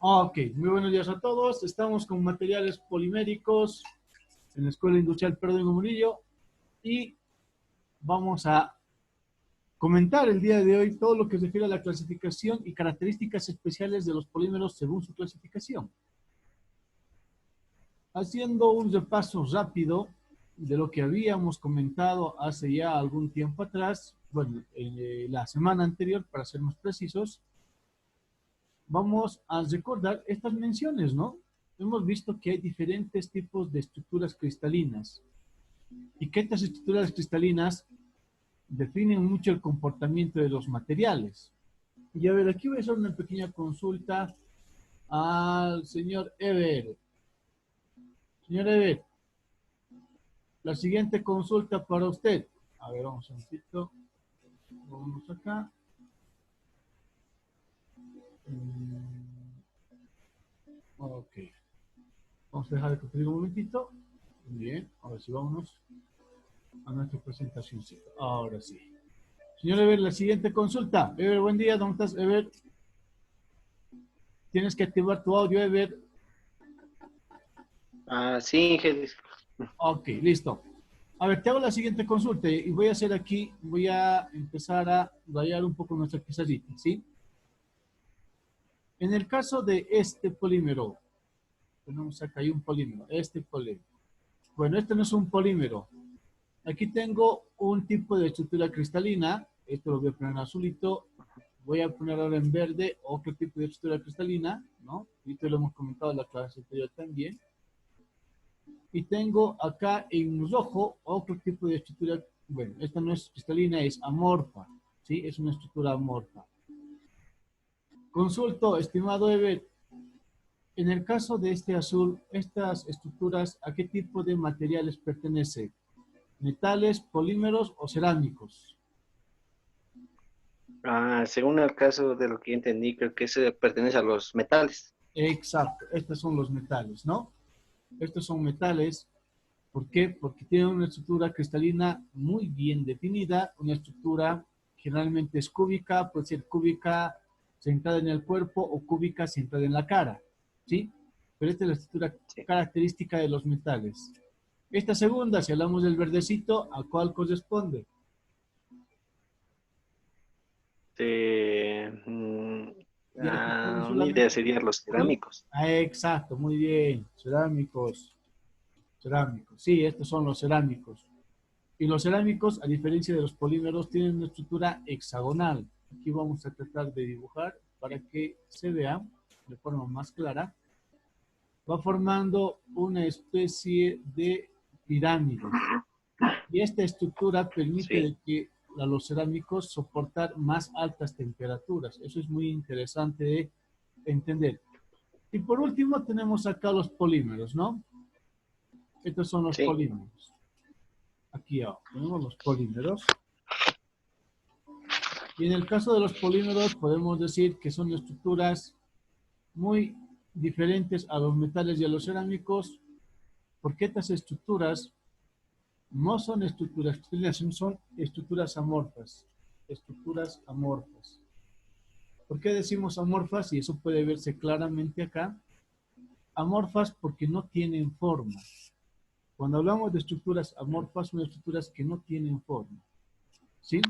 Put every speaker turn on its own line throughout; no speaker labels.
Ok, muy buenos días a todos. Estamos con materiales poliméricos en la Escuela Industrial Pedro de Murillo y vamos a comentar el día de hoy todo lo que se refiere a la clasificación y características especiales de los polímeros según su clasificación. Haciendo un repaso rápido de lo que habíamos comentado hace ya algún tiempo atrás, bueno, la semana anterior, para ser más precisos, vamos a recordar estas menciones, ¿no? Hemos visto que hay diferentes tipos de estructuras cristalinas y que estas estructuras cristalinas definen mucho el comportamiento de los materiales. Y a ver, aquí voy a hacer una pequeña consulta al señor Ever. Señor Ever, la siguiente consulta para usted. A ver, vamos un poquito. Vamos acá. Ok. Vamos a dejar de compartir un momentito. Bien, ahora sí, vámonos a nuestra presentación. Ahora sí. Señor Ever, la siguiente consulta. Ever, buen día. ¿Dónde estás, Ever? Tienes que activar tu audio, Ever.
Sí, Inge.
Ok, listo. A ver, te hago la siguiente consulta y voy a hacer aquí, voy a empezar a rayar un poco nuestra pizarrita, ¿sí? En el caso de este polímero, tenemos acá hay un polímero, este polímero. Bueno, este no es un polímero. Aquí tengo un tipo de estructura cristalina, esto lo voy a poner en azulito, voy a poner ahora en verde otro tipo de estructura cristalina, ¿no? Y esto lo hemos comentado en la clase anterior también. Y tengo acá en rojo otro tipo de estructura, bueno, esta no es cristalina, es amorfa, ¿sí? Es una estructura amorfa. Consulto, estimado Ever, en el caso de este azul, estas estructuras, ¿a qué tipo de materiales pertenecen? ¿Metales, polímeros o cerámicos?
Según el caso de lo que entendí, creo que se pertenece a los metales.
Exacto, estos son los metales, ¿no? Estos son metales. ¿Por qué? Porque tienen una estructura cristalina muy bien definida, una estructura generalmente es cúbica, puede ser cúbica centrada en el cuerpo o cúbica centrada en la cara, ¿sí? Pero esta es la estructura
Sí.
característica de los metales. Esta segunda, si hablamos del verdecito, ¿a cuál corresponde?
Eh, mm,
Y aquí tienen
una idea
solamente...
sería los cerámicos.
Exacto, muy bien, cerámicos, cerámicos, sí, estos son los cerámicos. Y los cerámicos, a diferencia de los polímeros, tienen una estructura hexagonal. Aquí vamos a tratar de dibujar para que se vea de forma más clara. Va formando una especie de pirámide. Y esta estructura
Sí.
permite que a los cerámicos soportar más altas temperaturas. Eso es muy interesante de entender. Y por último tenemos acá los polímeros, ¿no? Estos son los
Sí.
polímeros. Aquí abajo tenemos los polímeros. Y en el caso de los polímeros podemos decir que son estructuras muy diferentes a los metales y a los cerámicos, porque estas estructuras no son estructuras cristalinas, son estructuras amorfas. Estructuras amorfas. ¿Por qué decimos amorfas? Y eso puede verse claramente acá. Amorfas porque no tienen forma. Cuando hablamos de estructuras amorfas, son estructuras que no tienen forma. ¿Sí?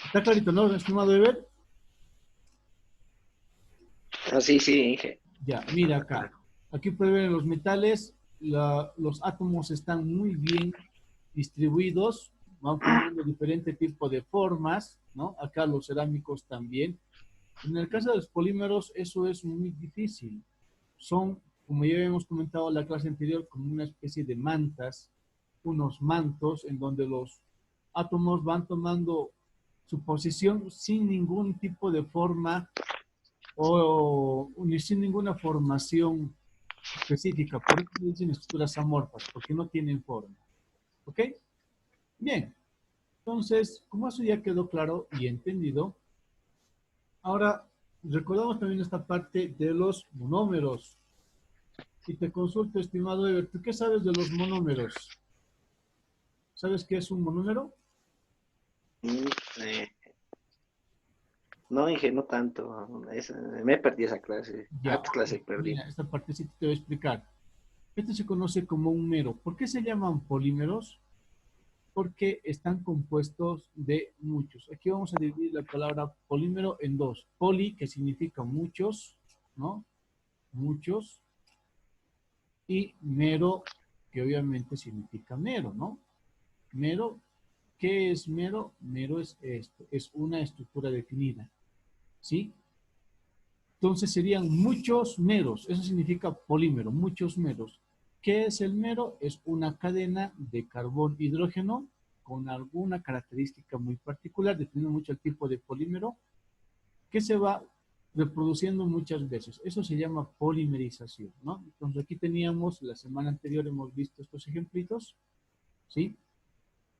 ¿Está clarito, no, estimado Ever?
Sí, sí, Inge.
Ya, mira
Está
acá.
claro.
Aquí puede ver en los metales, los átomos están muy bien distribuidos, van formando diferentes tipos de formas, ¿no? Acá los cerámicos también. En el caso de los polímeros, eso es muy difícil. Son, como ya habíamos comentado en la clase anterior, como una especie de mantas, unos mantos en donde los átomos van tomando su posición sin ningún tipo de forma o ni sin ninguna formación específica. Por eso se dicen estructuras amorfas, porque no tienen forma. ¿Ok? Bien. Entonces, como eso ya quedó claro y entendido, ahora recordamos también esta parte de los monómeros. Y te consulto, estimado Ever, ¿tú qué sabes de los monómeros? ¿Sabes qué es un monómero?
Mm, eh, No, Inge, no tanto. Me perdí esa clase.
Ya,
Antes
ok.
clase perdí.
Mira, esta partecita te voy a explicar. Esto se conoce como un mero. ¿Por qué se llaman polímeros? Porque están compuestos de muchos. Aquí vamos a dividir la palabra polímero en dos. Poli, que significa muchos, ¿no? Muchos. Y mero, que obviamente significa mero, ¿no? Mero, ¿qué es mero? Mero es esto, es una estructura definida, ¿sí? Entonces serían muchos meros, eso significa polímero, muchos meros. ¿Qué es el mero? Es una cadena de carbón-hidrógeno con alguna característica muy particular, dependiendo mucho del tipo de polímero, que se va reproduciendo muchas veces. Eso se llama polimerización, ¿no? Entonces aquí teníamos, la semana anterior hemos visto estos ejemplitos, ¿sí?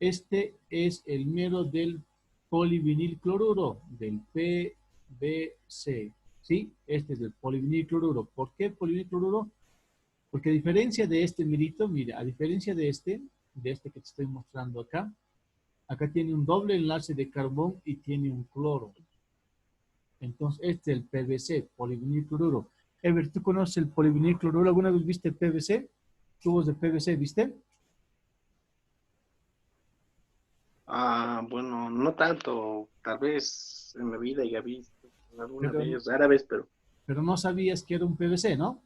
Este es el mero del polivinilcloruro, del PVC, ¿sí? Este es el polivinilcloruro. ¿Por qué polivinilcloruro? Porque a diferencia de este merito, mira, a diferencia de este que te estoy mostrando acá, acá tiene un doble enlace de carbón y tiene un cloro. Entonces, este es el PVC, polivinilcloruro. Ever, ¿tú conoces el polivinilcloruro? ¿Alguna vez viste el PVC? Tubos de PVC, ¿viste?
Ah, bueno, no tanto. Tal vez en la vida ya visto alguna
Pero,
vez, rara vez, pero
pero no sabías que era un PVC, ¿no?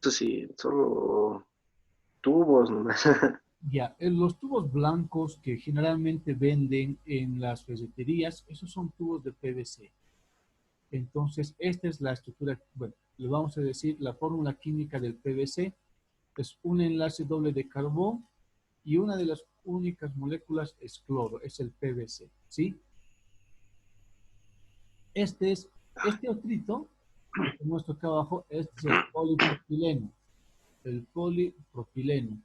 eso sí, solo tubos nomás.
Ya, los tubos blancos que generalmente venden en las ferreterías, esos son tubos de PVC. Entonces, esta es la estructura, bueno, le vamos a decir la fórmula química del PVC, es un enlace doble de carbón y una de las únicas moléculas es cloro, es el PVC, ¿sí? Este otrito, el que muestro acá abajo, este es el polipropileno.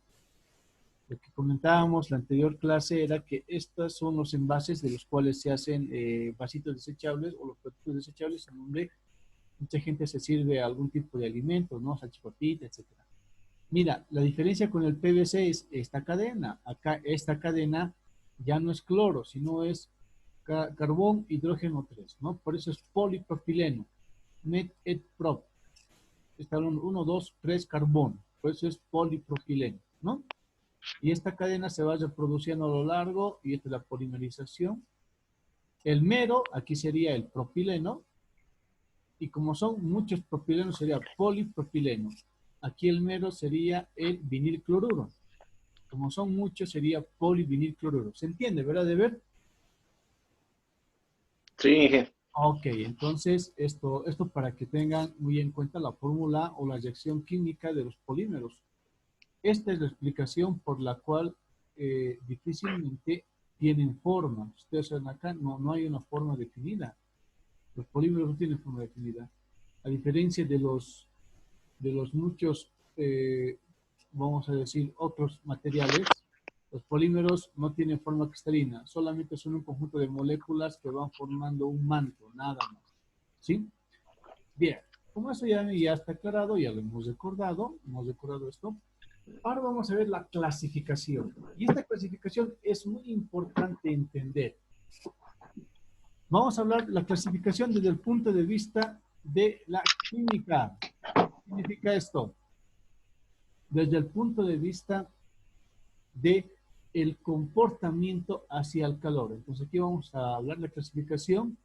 Lo que comentábamos la anterior clase era que estos son los envases de los cuales se hacen vasitos desechables o los productos desechables en donde mucha gente se sirve algún tipo de alimento, ¿no? Salchipapita, etcétera. Mira, la diferencia con el PVC es esta cadena. Acá esta cadena ya no es cloro, sino es carbón, hidrógeno 3, ¿no? Por eso es polipropileno. Met et prop. Está 1, 2, 3 carbón. Por eso es polipropileno, ¿no? Y esta cadena se va reproduciendo a lo largo y esta es la polimerización. El mero, aquí sería el propileno, y como son muchos propilenos sería polipropileno. Aquí el mero sería el vinilcloruro. Como son muchos sería polivinilcloruro. ¿Se entiende, verdad, de ver?
Sí, Inge.
Ok, entonces esto para que tengan muy en cuenta la fórmula o la reacción química de los polímeros. Esta es la explicación por la cual difícilmente tienen forma. Ustedes ven acá, no hay una forma definida. Los polímeros no tienen forma definida. A diferencia de los muchos, vamos a decir, otros materiales, los polímeros no tienen forma cristalina, solamente son un conjunto de moléculas que van formando un manto, nada más. ¿Sí? Bien, como eso ya está aclarado, ya lo hemos recordado esto. Ahora vamos a ver la clasificación. Y esta clasificación es muy importante entender. Vamos a hablar de la clasificación desde el punto de vista de la química. ¿Qué significa esto? Desde el punto de vista de el comportamiento hacia el calor. Entonces aquí vamos a hablar de la clasificación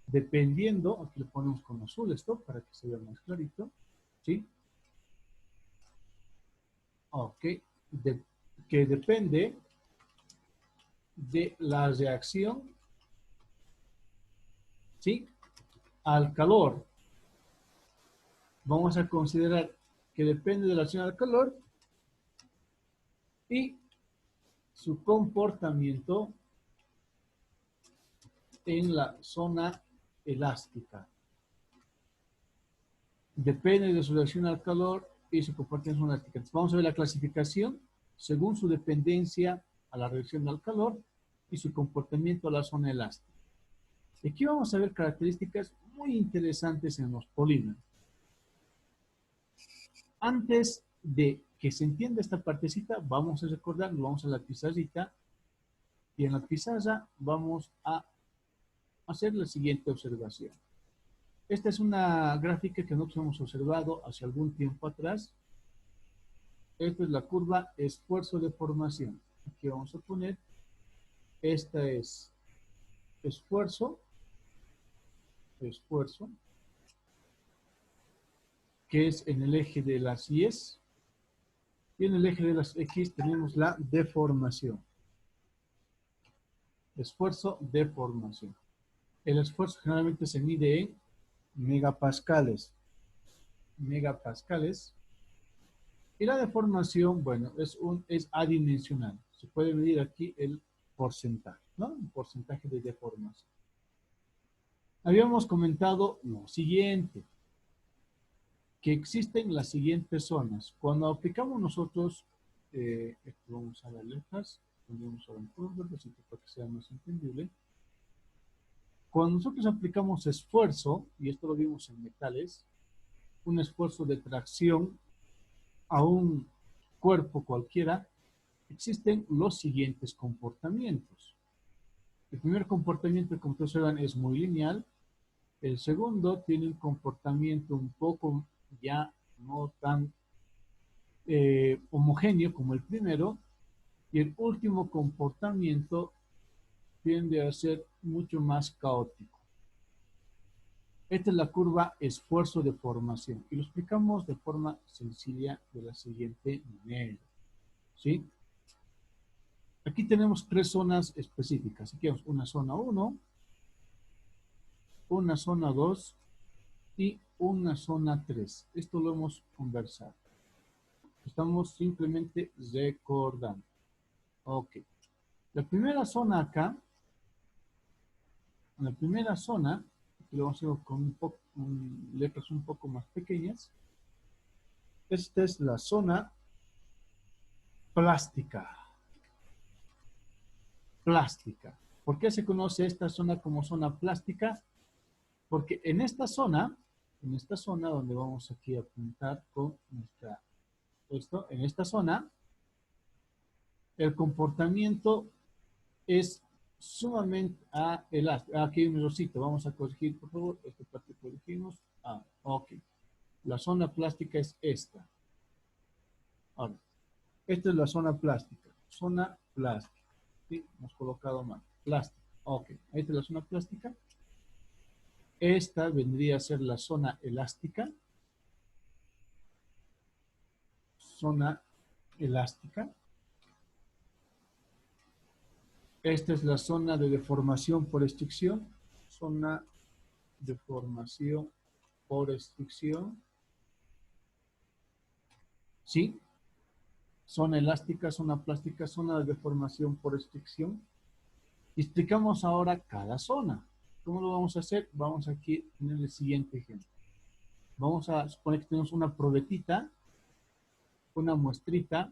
dependiendo, aquí lo ponemos con azul esto para que se vea más clarito, ¿sí? Ok, que depende de la reacción, ¿sí? Al calor. Vamos a considerar que depende de la reacción al calor y su comportamiento en la zona elástica. Depende de su reacción al calor y su comportamiento en la zona elástica. Entonces, vamos a ver la clasificación según su dependencia a la reacción al calor y su comportamiento a la zona elástica. Aquí vamos a ver características muy interesantes en los polímeros. Antes de que se entienda esta partecita, vamos a recordar, vamos a la pizarrita, Y en la pizarra vamos a hacer la siguiente observación. Esta es una gráfica que nosotros hemos observado hace algún tiempo atrás. Esta es la curva esfuerzo de formación. Aquí vamos a poner, esta es esfuerzo, que es en el eje de las Y, y en el eje de las X tenemos la deformación. Esfuerzo, deformación. El esfuerzo generalmente se mide en megapascales. Y la deformación, bueno, es adimensional. Se puede medir aquí el porcentaje, ¿no? El porcentaje de deformación. Habíamos comentado lo siguiente, que existen las siguientes zonas. Cuando aplicamos nosotros, vamos a dar letras, pondremos ahora en color verdecito para que sea más entendible. Cuando nosotros aplicamos esfuerzo, y esto lo vimos en metales, un esfuerzo de tracción a un cuerpo cualquiera, existen los siguientes comportamientos. El primer comportamiento, como ustedes saben, es muy lineal. El segundo tiene un comportamiento un poco ya no tan homogéneo como el primero. Y el último comportamiento tiende a ser mucho más caótico. Esta es la curva esfuerzo de formación. Y lo explicamos de forma sencilla de la siguiente manera. ¿Sí? Aquí tenemos tres zonas específicas. Aquí tenemos una zona 1, una zona 2 y una zona 3. Esto lo hemos conversado. Estamos simplemente recordando. Ok. La primera zona acá, en la primera zona, aquí lo vamos a hacer con letras un poco más pequeñas. Esta es la zona plástica. ¿Por qué se conoce esta zona como zona plástica? Porque en esta zona donde vamos aquí a apuntar con en esta zona, el comportamiento es sumamente elástico. Aquí hay un errorcito, vamos a corregir, por favor, esta parte corregimos. Ok. La zona plástica es esta. Ahora, esta es la zona plástica. ¿Sí? Hemos colocado mal. Plástica. Ok. Ahí está la zona plástica. Esta vendría a ser la zona elástica. Zona elástica. Esta es la zona de deformación por estricción. Zona de deformación por estricción. ¿Sí? Zona elástica, zona plástica, zona de deformación por estricción. Explicamos ahora cada zona. ¿Cómo lo vamos a hacer? Vamos aquí a tener el siguiente ejemplo. Vamos a suponer que tenemos una probetita, una muestrita.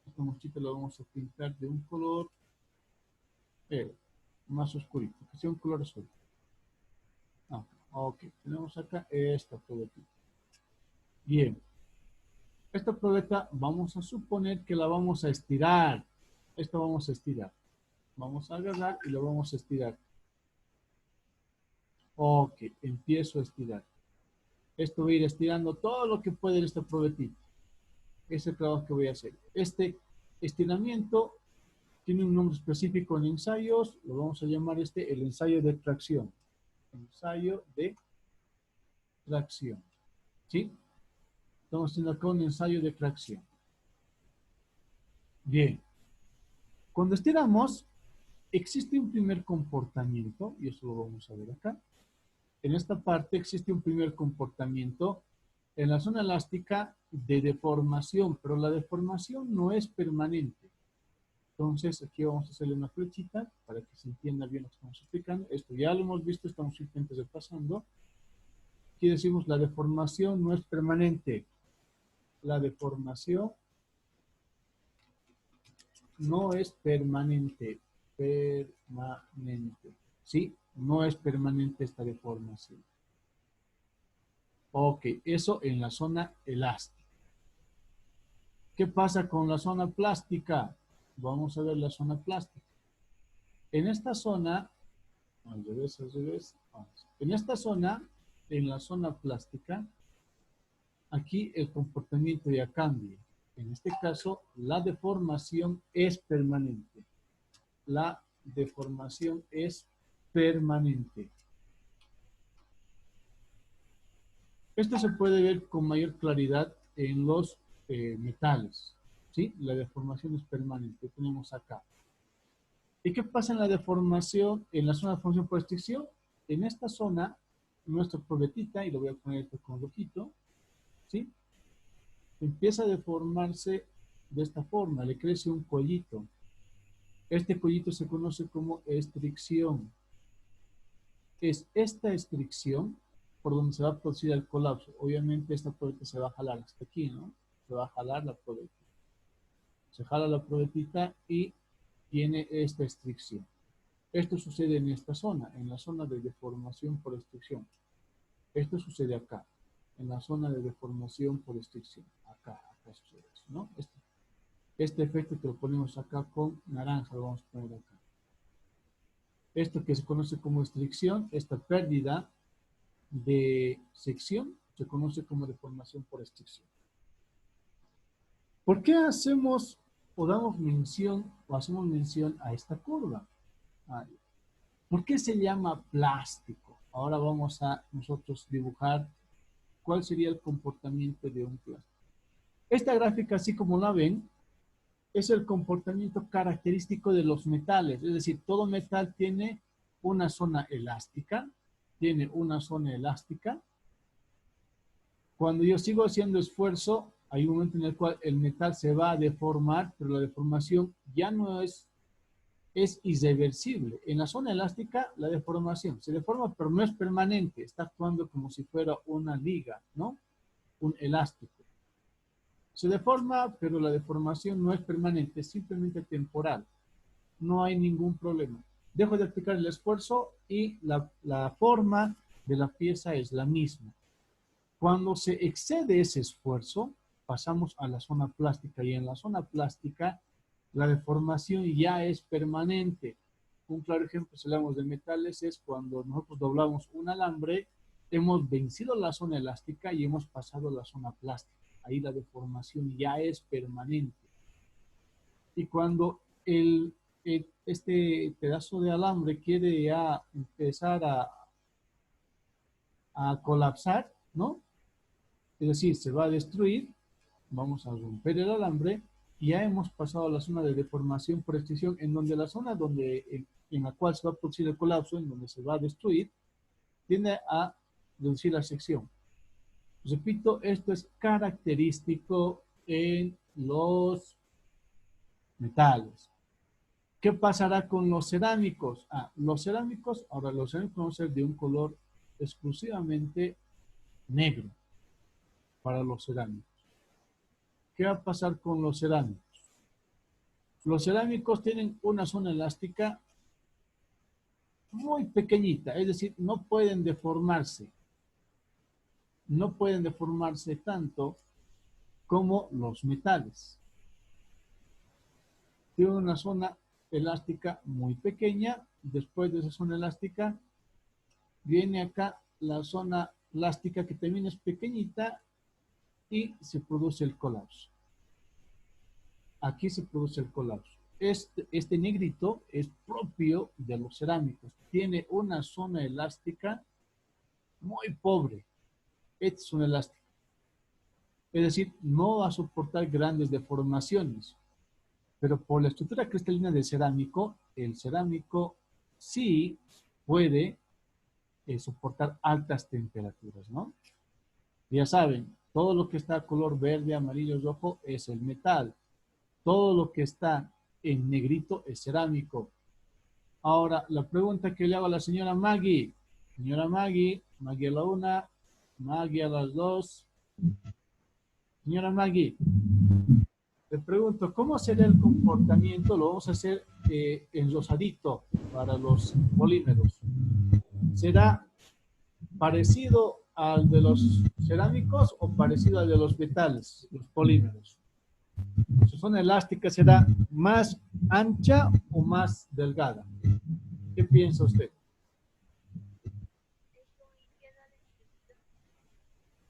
Esta muestrita la vamos a pintar de un color más oscurito, que sea un color azul. Ok, tenemos acá esta probetita. Bien. Esta probeta vamos a suponer que la vamos a estirar. Esto vamos a estirar. Vamos a agarrar y lo vamos a estirar. Ok, empiezo a estirar. Esto voy a ir estirando todo lo que puede en esta probetita. Ese es el trabajo que voy a hacer. Este estiramiento tiene un nombre específico en ensayos. Lo vamos a llamar el ensayo de tracción. Ensayo de tracción. ¿Sí? Estamos haciendo acá un ensayo de tracción. Bien. Cuando estiramos, existe un primer comportamiento, y eso lo vamos a ver acá. En esta parte existe un primer comportamiento en la zona elástica de deformación, pero la deformación no es permanente. Entonces, aquí vamos a hacerle una flechita para que se entienda bien lo que estamos explicando. Esto ya lo hemos visto, estamos simplemente repasando. Aquí decimos la deformación no es permanente. La deformación no es permanente. ¿Sí? No es permanente esta deformación. Ok, eso en la zona elástica. ¿Qué pasa con la zona plástica? Vamos a ver la zona plástica. En esta zona, al revés, vamos. En esta zona, en la zona plástica, aquí el comportamiento ya cambia. En este caso, la deformación es permanente. La deformación es permanente. Esto se puede ver con mayor claridad en los metales, ¿sí? La deformación es permanente, tenemos acá. ¿Y qué pasa en la deformación, en la zona de deformación por restricción? En esta zona, nuestra probetita, y lo voy a poner esto con rojito, ¿sí? Empieza a deformarse de esta forma, le crece un collito. Este collito se conoce como estricción. Es esta estricción por donde se va a producir el colapso. Obviamente esta probeta se va a jalar hasta aquí, ¿no? Se va a jalar la probeta. Se jala la probetita y tiene esta estricción. Esto sucede en esta zona, en la zona de deformación por estricción. Esto sucede acá, en la zona de deformación por estricción. Acá sucede eso, ¿no? Este efecto que lo ponemos acá con naranja, lo vamos a poner acá. Esto que se conoce como estricción, esta pérdida de sección, se conoce como deformación por estricción. ¿Por qué hacemos o damos mención o hacemos mención a esta curva? ¿Por qué se llama plástico? Ahora vamos a nosotros dibujar cuál sería el comportamiento de un plástico. Esta gráfica, así como la ven, es el comportamiento característico de los metales. Es decir, todo metal tiene una zona elástica. Tiene una zona elástica. Cuando yo sigo haciendo esfuerzo, hay un momento en el cual el metal se va a deformar, pero la deformación ya no es irreversible. En la zona elástica, la deformación se deforma, pero no es permanente. Está actuando como si fuera una liga, ¿no? Un elástico. Se deforma, pero la deformación no es permanente, es simplemente temporal. No hay ningún problema. Dejo de aplicar el esfuerzo y la forma de la pieza es la misma. Cuando se excede ese esfuerzo, pasamos a la zona plástica y en la zona plástica la deformación ya es permanente. Un claro ejemplo, si hablamos de metales, es cuando nosotros doblamos un alambre, hemos vencido la zona elástica y hemos pasado a la zona plástica. Ahí la deformación ya es permanente. Y cuando este pedazo de alambre quiere ya empezar a colapsar, ¿no? Es decir, se va a destruir, vamos a romper el alambre y ya hemos pasado a la zona de deformación por extinción, en donde la zona en la cual se va a producir el colapso, en donde se va a destruir, tiende a reducir la sección. Repito, esto es característico en los metales. ¿Qué pasará con los cerámicos? Los cerámicos van a ser de un color exclusivamente negro para los cerámicos. ¿Qué va a pasar con los cerámicos? Los cerámicos tienen una zona elástica muy pequeñita, es decir, no pueden deformarse. No pueden deformarse tanto como los metales. Tienen una zona elástica muy pequeña. Después de esa zona elástica, viene acá la zona elástica que también es pequeñita y se produce el colapso. Aquí se produce el colapso. Este negrito es propio de los cerámicos. Tiene una zona elástica muy pobre. Esta es una elástica. Es decir, no va a soportar grandes deformaciones. Pero por la estructura cristalina del cerámico, el cerámico sí puede soportar altas temperaturas, ¿no? Ya saben, todo lo que está color verde, amarillo, rojo es el metal. Todo lo que está en negrito es cerámico. Ahora, la pregunta que le hago a la señora Maggie. Señora Maggie a la una, Maggie a las dos. Señora Maggie, le pregunto, ¿cómo será el comportamiento? Lo vamos a hacer en rosadito para los polímeros. ¿Será parecido al de los cerámicos o parecido al de los metales, los polímeros? ¿Su zona elástica será más ancha o más delgada? ¿Qué piensa usted?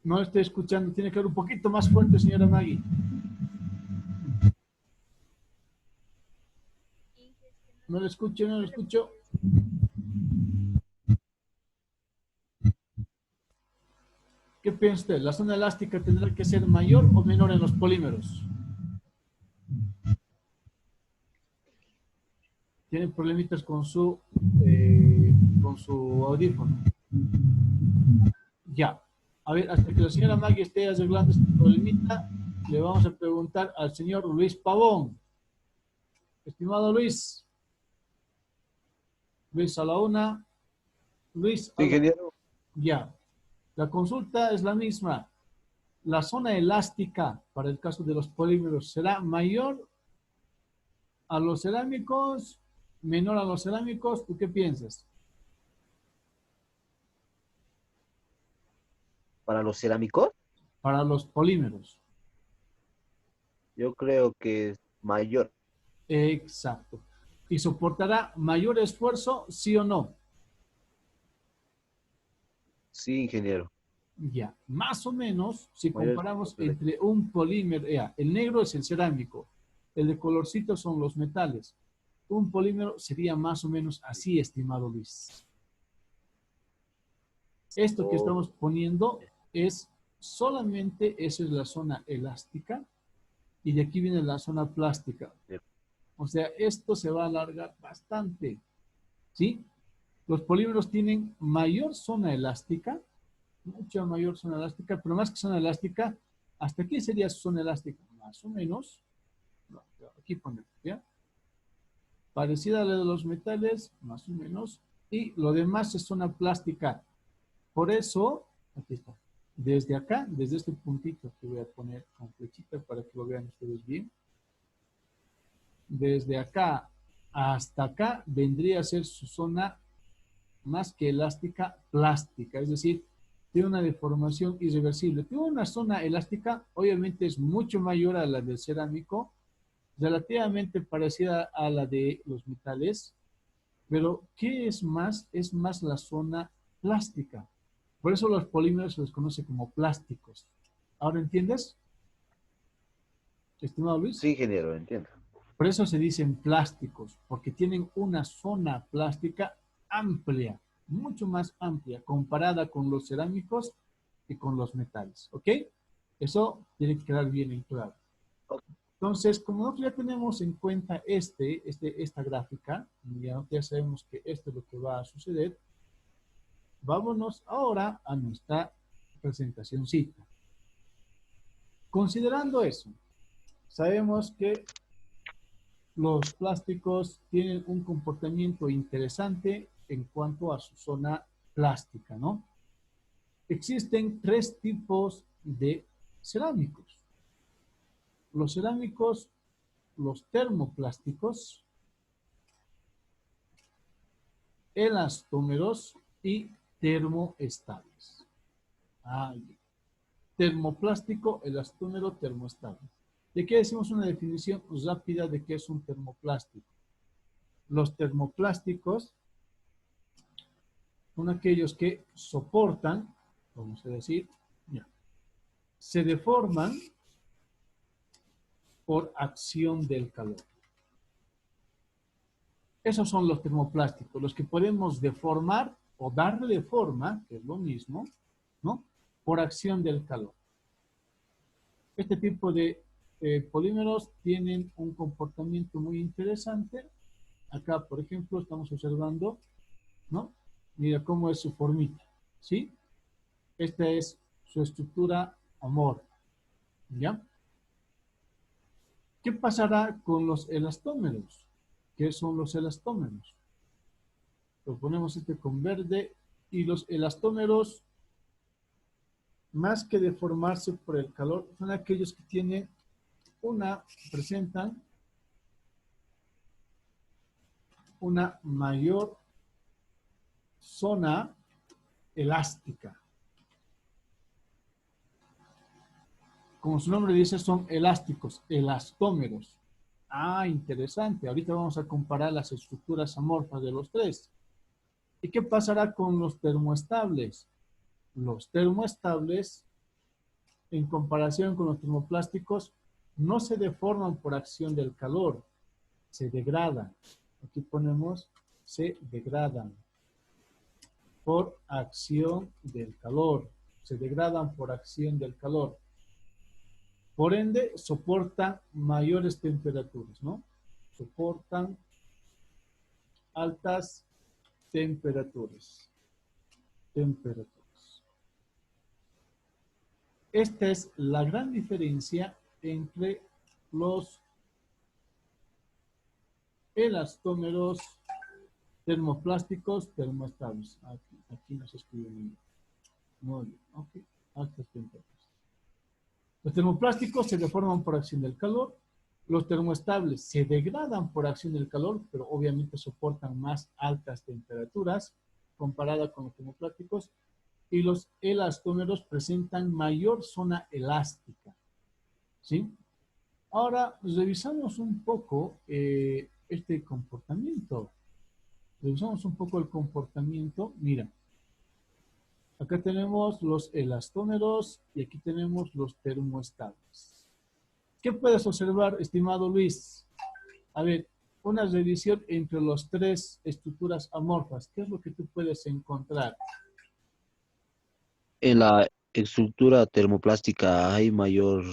No estoy escuchando, tiene que hablar un poquito más fuerte, señora Maggie. No lo escucho, no lo escucho. ¿Qué piensa usted? ¿La zona elástica tendrá que ser mayor o menor en los polímeros? Tiene problemitas con su audífono. Ya. A ver, hasta que la señora Maggie esté arreglando este problemita, le vamos a preguntar al señor Luis Pavón. Estimado Luis. Luis a la una. Luis a
Sí,
la...
ingeniero.
Ya. La consulta es la misma. La zona elástica para el caso de los polímeros será mayor a los cerámicos, menor a los cerámicos. ¿Tú qué piensas?
Para los cerámicos,
Para los polímeros.
yo creo que es mayor.
Exacto. ¿Y soportará mayor esfuerzo, sí o no?
Sí, ingeniero.
Ya, más o menos, si
Mayor.
comparamos entre un polímero, el negro es el cerámico, el de colorcito son los metales. Un polímero sería más o menos así, estimado Luis. Esto que estamos poniendo es solamente, esa es la zona elástica, y de aquí viene la zona plástica. O sea, esto se va a alargar bastante, ¿sí? Los polímeros tienen mayor zona elástica, mucha mayor zona elástica, pero más que zona elástica, hasta aquí sería su zona elástica, más o menos. Aquí ponemos, ¿ya? Parecida a la de los metales, más o menos, y lo demás es zona plástica. Por eso, aquí está, desde acá, desde este puntito que voy a poner con flechita para que lo vean ustedes bien, desde acá hasta acá vendría a ser su zona más que elástica, plástica, es decir, tiene una deformación irreversible. Tiene una zona elástica, obviamente es mucho mayor a la del cerámico, relativamente parecida a la de los metales, pero ¿qué es más? Es más la zona plástica. Por eso los polímeros se los conoce como plásticos. ¿Ahora entiendes, estimado Luis?
Sí, ingeniero, entiendo.
Por eso se dicen plásticos, porque tienen una zona plástica amplia, mucho más amplia, comparada con los cerámicos y con los metales. ¿Ok? Eso tiene que quedar bien en claro. Entonces, como nosotros ya tenemos en cuenta esta gráfica, ya sabemos que esto es lo que va a suceder, vámonos ahora a nuestra presentacióncita. Considerando eso, sabemos que los plásticos tienen un comportamiento interesante en cuanto a su zona plástica, ¿no? Existen tres tipos de cerámicos. Los cerámicos, los termoplásticos, elastómeros y termoestables. Termoplástico, elastómero, termoestable. ¿De qué decimos una definición rápida de qué es un termoplástico? Los termoplásticos son aquellos que soportan, vamos a decir, ya, se deforman por acción del calor. Esos son los termoplásticos, los que podemos deformar o darle forma, que es lo mismo, ¿no? Por acción del calor. Este tipo de polímeros tienen un comportamiento muy interesante. Acá, por ejemplo, estamos observando, ¿no? Mira cómo es su formita, ¿sí? Esta es su estructura amorfa, ¿ya? ¿Qué pasará con los elastómeros? ¿Qué son los elastómeros? Lo ponemos este con verde y los elastómeros, más que deformarse por el calor, son aquellos que tienen presentan una mayor zona elástica. como su nombre dice, son elásticos, elastómeros. Ah, interesante. Ahorita vamos a comparar las estructuras amorfas de los tres. ¿Y qué pasará con los termoestables? Los termoestables, en comparación con los termoplásticos, no se deforman por acción del calor, se degradan. Aquí ponemos, se degradan por acción del calor. Se degradan por acción del calor. Por ende, soportan mayores temperaturas, ¿no? Soportan altas temperaturas. Esta es la gran diferencia entre los elastómeros termoplásticos termoestables. Aquí nos escribe muy bien. Ok, altas temperaturas. Los termoplásticos se deforman por acción del calor. Los termoestables se degradan por acción del calor, pero obviamente soportan más altas temperaturas comparada con los termoplásticos. Y los elastómeros presentan mayor zona elástica. ¿Sí? Ahora revisamos un poco este comportamiento. Revisamos un poco el comportamiento. Mira, acá tenemos los elastómeros y aquí tenemos los termoestables. ¿Qué puedes observar, estimado Luis? A ver, una revisión entre las tres estructuras amorfas. ¿Qué es lo que tú puedes encontrar?
En la estructura termoplástica hay mayor...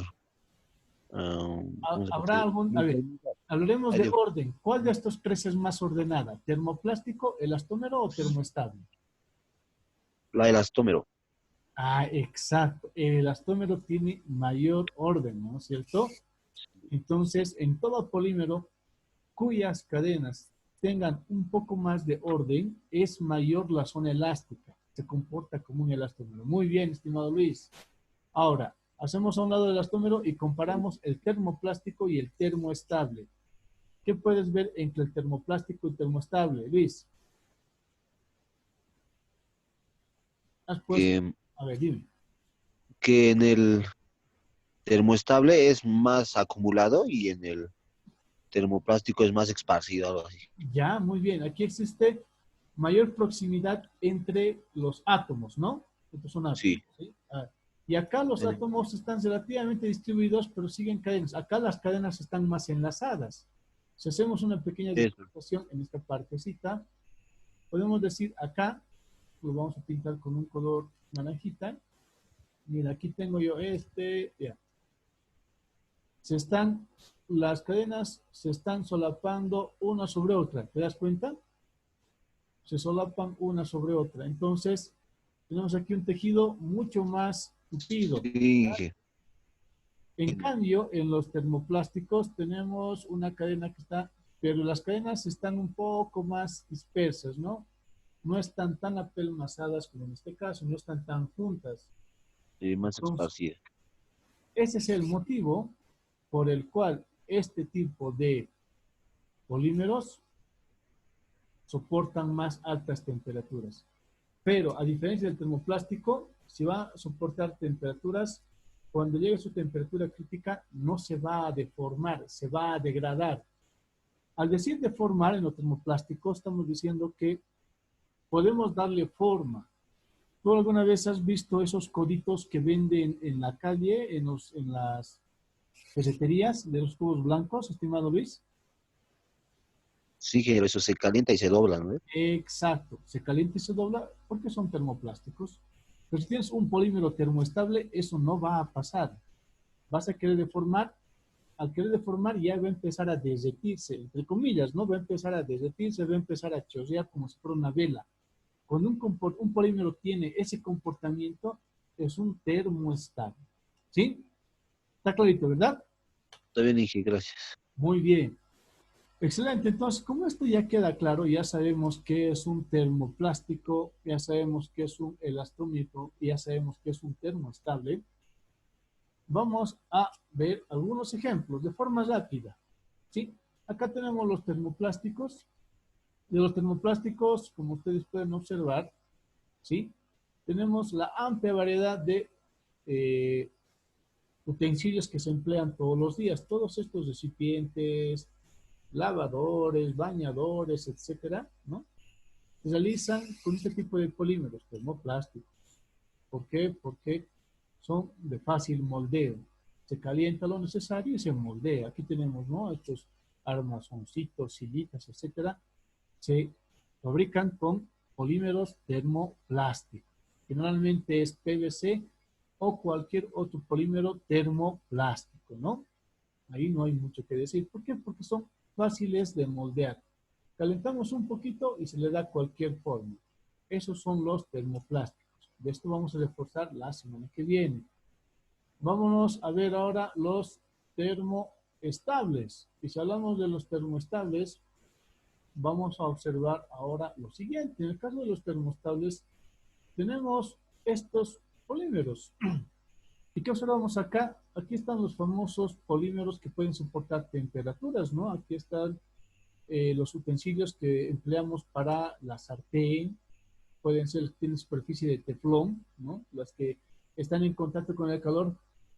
¿cómo se puede
¿Habrá
decir?
algún...? A ver, hablaremos
Hay
de
de-
orden. ¿Cuál de estos tres es más ordenada? ¿Termoplástico, elastómero o termoestable?
La elastómero.
Ah, exacto. El elastómero tiene mayor orden, ¿no es cierto? Entonces, en todo polímero cuyas cadenas tengan un poco más de orden, es mayor la zona elástica. Se comporta como un elastómero. Muy bien, estimado Luis. Ahora, hacemos a un lado el elastómero y comparamos el termoplástico y el termoestable. ¿Qué puedes ver entre el termoplástico y el termoestable, Luis? ¿Has puesto?
Que,
A ver, dime.
que en el termoestable es más acumulado y en el termoplástico es más esparcido, algo así.
Ya, muy bien. Aquí existe mayor proximidad entre los átomos, ¿no? Estos son átomos,
Sí.
¿sí? Y acá los
En-
átomos están relativamente distribuidos, pero siguen cadenas. Acá las cadenas están más enlazadas. Si hacemos una pequeña
Eso.
diferenciación en esta partecita, podemos decir acá, lo vamos a pintar con un color naranjita. Mira, aquí tengo yo ya. Las cadenas se están solapando una sobre otra. ¿Te das cuenta? Se solapan una sobre otra. Entonces, tenemos aquí un tejido mucho más tupido.
Sí,
En cambio, en los termoplásticos tenemos una cadena que está, pero las cadenas están un poco más dispersas, ¿no? No están tan apelmazadas como en este caso, no están tan juntas.
más
Entonces,
esparcida.
ese es el motivo por el cual este tipo de polímeros soportan más altas temperaturas. Pero a diferencia del termoplástico, si va a soportar temperaturas, cuando llegue a su temperatura crítica, no se va a deformar, se va a degradar. Al decir deformar en los termoplásticos, estamos diciendo que podemos darle forma. ¿Tú alguna vez has visto esos coditos que venden en la calle, en las ferreterías de los tubos blancos, estimado Luis?
Sí, que eso se calienta y se dobla, ¿no?
Exacto, se calienta y se dobla porque son termoplásticos. Pero si tienes un polímero termoestable, eso no va a pasar. Vas a querer deformar, al querer deformar ya va a empezar a derretirse, entre comillas, ¿no? Va a empezar a derretirse, va a empezar a chorrear como si fuera una vela. Cuando un polímero tiene ese comportamiento, es un termoestable. ¿Sí? Está clarito, ¿verdad?
Está bien, dije, gracias.
Muy bien. Excelente, entonces, como esto ya queda claro, ya sabemos qué es un termoplástico, ya sabemos qué es un elastómetro, y ya sabemos qué es un termoestable, vamos a ver algunos ejemplos de forma rápida. ¿Sí? Acá tenemos los termoplásticos. De los termoplásticos, como ustedes pueden observar, ¿sí? Tenemos la amplia variedad de utensilios que se emplean todos los días. Todos estos recipientes, lavadores, bañadores, etcétera, ¿no? Se realizan con este tipo de polímeros, termoplásticos. ¿Por qué? Porque son de fácil moldeo. Se calienta lo necesario y se moldea. Aquí tenemos, ¿no? Estos armazoncitos, sillitas, etcétera, se fabrican con polímeros termoplásticos. Generalmente es PVC o cualquier otro polímero termoplástico, ¿no? Ahí no hay mucho que decir. ¿Por qué? Porque son fáciles de moldear. Calentamos un poquito y se le da cualquier forma. Esos son los termoplásticos. De esto vamos a reforzar la semana que viene. Vámonos a ver ahora los termoestables. Y si hablamos de los termoestables, vamos a observar ahora lo siguiente. En el caso de los termoestables, tenemos estos polímeros. ¿Y qué observamos acá? Aquí están los famosos polímeros que pueden soportar temperaturas, ¿no? Aquí están los utensilios que empleamos para la sartén, pueden ser los que tienen superficie de teflón, ¿no? Las que están en contacto con el calor,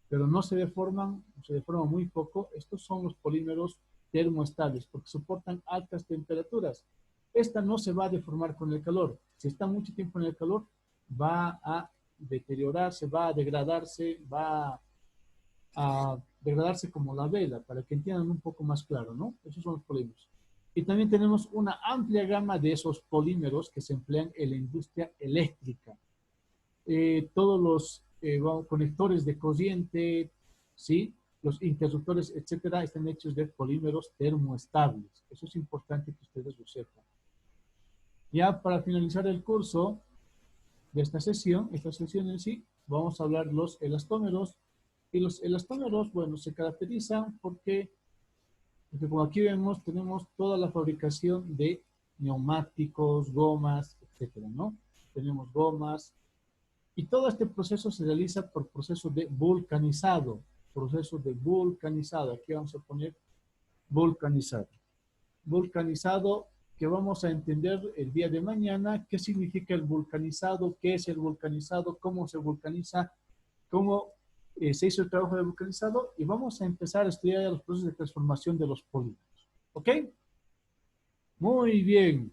pero no se deforman, se deforman muy poco. Estos son los polímeros termoestables, porque soportan altas temperaturas. Esta no se va a deformar con el calor. Si está mucho tiempo en el calor, va a deteriorarse, va a degradarse, va a degradarse como la vela, para que entiendan un poco más claro, ¿no? Esos son los polímeros. Y también tenemos una amplia gama de esos polímeros que se emplean en la industria eléctrica. Todos los conectores de corriente, ¿sí? Los interruptores, etcétera, están hechos de polímeros termoestables. Eso es importante que ustedes lo sepan. Ya para finalizar el curso de esta sesión en sí, vamos a hablar de los elastómeros. Y los elastómeros, bueno, se caracterizan porque como aquí vemos, tenemos toda la fabricación de neumáticos, gomas, etcétera, ¿no? Tenemos gomas. Y todo este proceso se realiza por proceso de vulcanizado. Proceso de vulcanizado. Aquí vamos a poner vulcanizado. Vulcanizado que vamos a entender el día de mañana. ¿Qué significa el vulcanizado? ¿Qué es el vulcanizado? ¿Cómo se vulcaniza? ¿Cómo se hizo el trabajo de vulcanizado? Y vamos a empezar a estudiar los procesos de transformación de los polímeros. ¿Ok? Muy bien.